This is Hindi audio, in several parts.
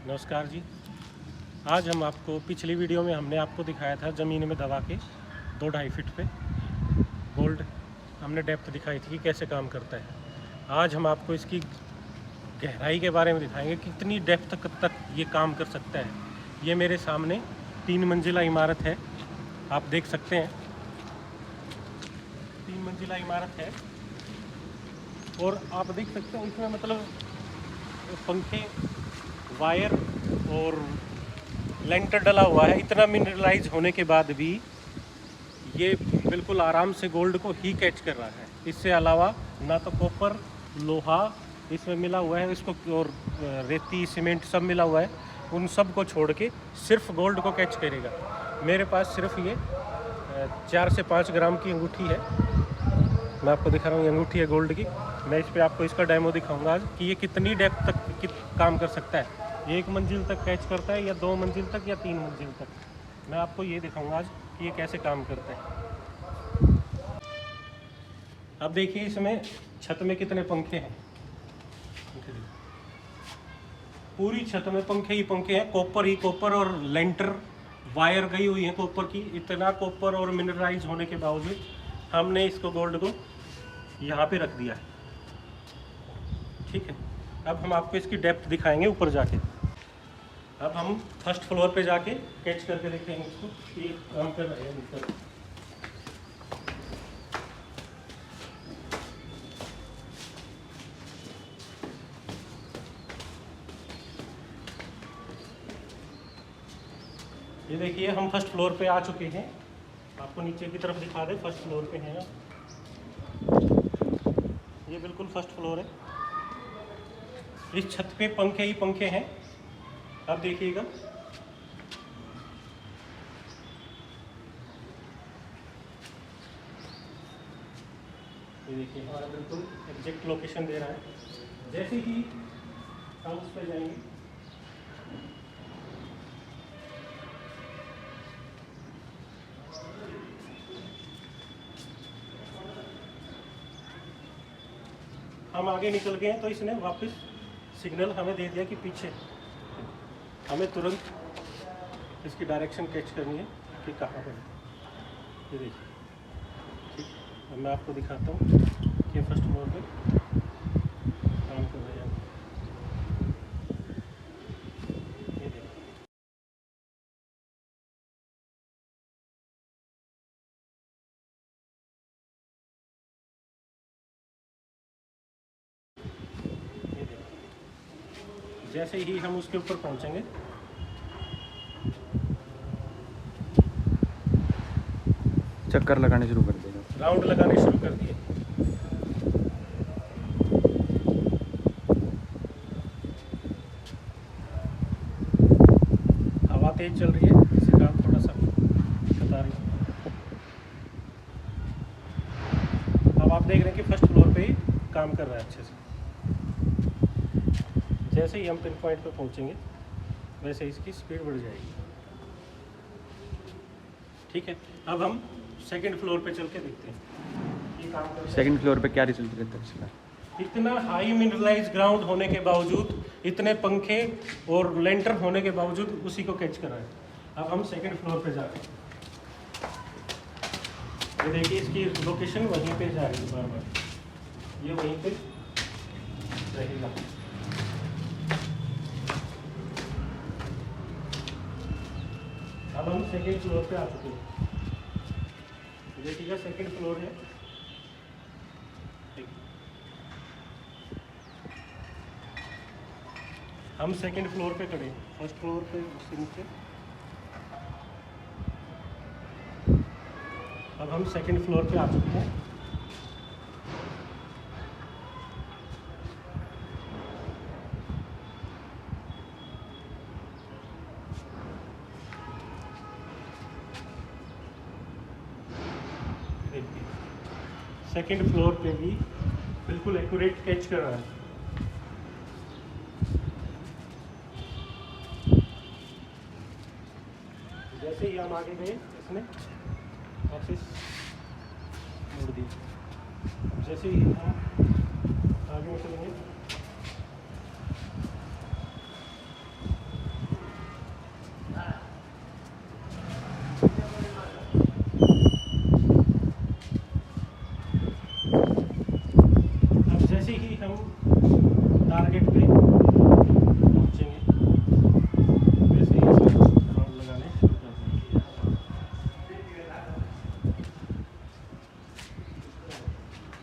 नमस्कार जी। आज हम आपको पिछली वीडियो में हमने आपको दिखाया था ज़मीन में दबा के 2-2.5 फीट पे गोल्ड हमने डेप्थ दिखाई थी कि कैसे काम करता है। आज हम आपको इसकी गहराई के बारे में दिखाएंगे कितनी डेप्थ तक ये काम कर सकता है। ये मेरे सामने 3 मंजिला इमारत है, आप देख सकते हैं 3 मंजिला इमारत है और आप देख सकते हैं इसमें मतलब पंखे, वायर और लेंटर डला हुआ है। इतना मिनरलाइज होने के बाद भी ये बिल्कुल आराम से गोल्ड को ही कैच कर रहा है। इससे अलावा ना तो कॉपर, लोहा इसमें मिला हुआ है, इसको और रेती, सीमेंट सब मिला हुआ है। उन सब को छोड़ के सिर्फ गोल्ड को कैच करेगा। मेरे पास सिर्फ ये 4 से 5 ग्राम की अंगूठी है। मैं आपको दिखा रहा हूँ, ये अंगूठी है गोल्ड की। मैं इस पर आपको इसका डेमो दिखाऊंगा आज कि ये कितनी डेप्थ तक काम कर सकता है। 1 मंजिल तक कैच करता है या 2 मंजिल तक या 3 मंजिल तक। मैं आपको ये दिखाऊंगा आज कि ये कैसे काम करता है। अब देखिए इसमें छत में कितने पंखे हैं। पूरी छत में पंखे ही पंखे हैं, कॉपर ही कॉपर और लेंटर वायर गई हुई है कॉपर की। इतना कॉपर और मिनरलाइज होने के बावजूद हमने इसको गोल्ड को यहाँ पे रख दिया है। ठीक है, अब हम आपको इसकी डेप्थ दिखाएंगे ऊपर जाके। अब हम फर्स्ट फ्लोर पे जाके कैच करके देखेंगे इसको कि ये काम कर रहा है ऊपर। ये देखिए हम फर्स्ट फ्लोर पे आ चुके हैं। आपको नीचे की तरफ दिखा दे, फर्स्ट फ्लोर पे हैं। ये बिल्कुल फर्स्ट फ्लोर है। इस छत पे पंखे ही पंखे हैं। अब देखिएगा, ये देखिए हमारा बिल्कुल एग्जैक्ट लोकेशन दे रहा है। जैसे ही हम उस पर जाएंगे, हम आगे निकल गए हैं तो इसने वापस सिग्नल हमें दे दिया कि पीछे हमें तुरंत इसकी डायरेक्शन कैच करनी है कि कहाँ पर है। ये देखिए, ठीक। अब मैं आपको दिखाता हूँ कि फर्स्ट फ्लोर पे काम कर रहे हैं। ये देखिए, ये देखिए, जैसे ही हम उसके ऊपर पहुँचेंगे चक्कर लगाने शुरू कर देगा, राउंड लगाने शुरू कर दिए। हवा तेज चल रही है, इसी कारण थोड़ा सा बता रही है। अब आप देख रहे हैं कि फर्स्ट फ्लोर पे ही काम कर रहा है अच्छे से। जैसे ही हम पिन पॉइंट पे पहुंचेंगे वैसे इसकी स्पीड बढ़ जाएगी। ठीक है, अब हम सेकंड फ्लोर पे चल के देखते हैं ये काम कर रहा है। सेकंड फ्लोर पे क्या रिजल्ट रहता है इसका? इतना हाई मिनरलाइज ग्राउंड होने के बावजूद, इतने पंखे और लेंटर होने के बावजूद उसी को कैच कर रहा है। अब हम सेकंड फ्लोर पे जा रहे हैं। ये देखिए इसकी लोकेशन वहीं पे जा रही है, बार बार ये वहीं पे रहेगा। अब हम सेकंड फ्लोर पे आ चुके हैं। देखिएगा सेकंड फ्लोर है। हम सेकंड फ्लोर पे खड़े हैं, फर्स्ट फ्लोर पे उससे नीचे। अब हम सेकंड फ्लोर पे आ चुके हैं। सेकंड फ्लोर पे भी बिल्कुल एक्यूरेट कैच कर रहा है। जैसे ही हम आगे गए इसने वापस मोड़ दी। जैसे ही हम आगे निकलेंगे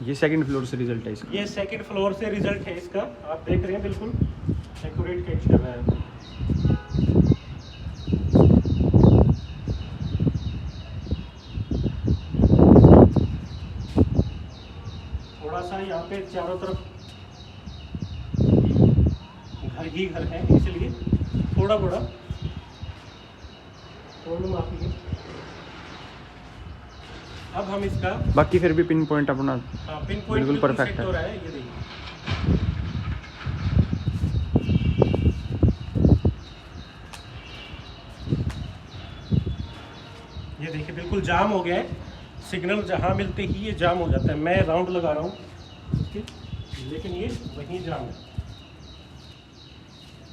ये सेकंड फ्लोर से रिजल्ट है इसका। ये सेकंड फ्लोर से रिजल्ट है इसका, आप देख रहे हैं बिल्कुल एक्यूरेट कैच कर रहा है। थोड़ा सा यहाँ पे चारों तरफ घर ही घर है, इसलिए थोड़ा बड़ा प्रॉब्लम आती है। अब हम इसका बाकी फिर भी पिन पॉइंट अपना पिन पॉइंट बिल्कुल perfect सेट है। हो रहा है। ये देखिए, ये देखिए बिल्कुल जाम हो गया है। सिग्नल जहाँ मिलते ही ये जाम हो जाता है। मैं राउंड लगा रहा हूँ उसके, लेकिन ये वहीं जाम है।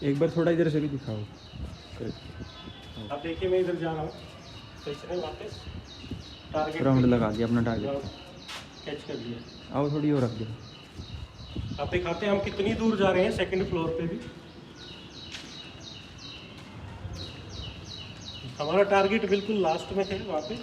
एक बार थोड़ा इधर से भी दिखाओ। अब देखिए मैं इधर जा रहा हूँ, तो इसने वापस टारगेट राउंड लगा दिया अपना टारगेट, कैच कर लिया। आओ थोड़ी और रख दो। अब दिखाते हैं हम कितनी दूर जा रहे हैं सेकंड फ्लोर पे भी। हमारा टारगेट बिल्कुल लास्ट में है वहाँ पे।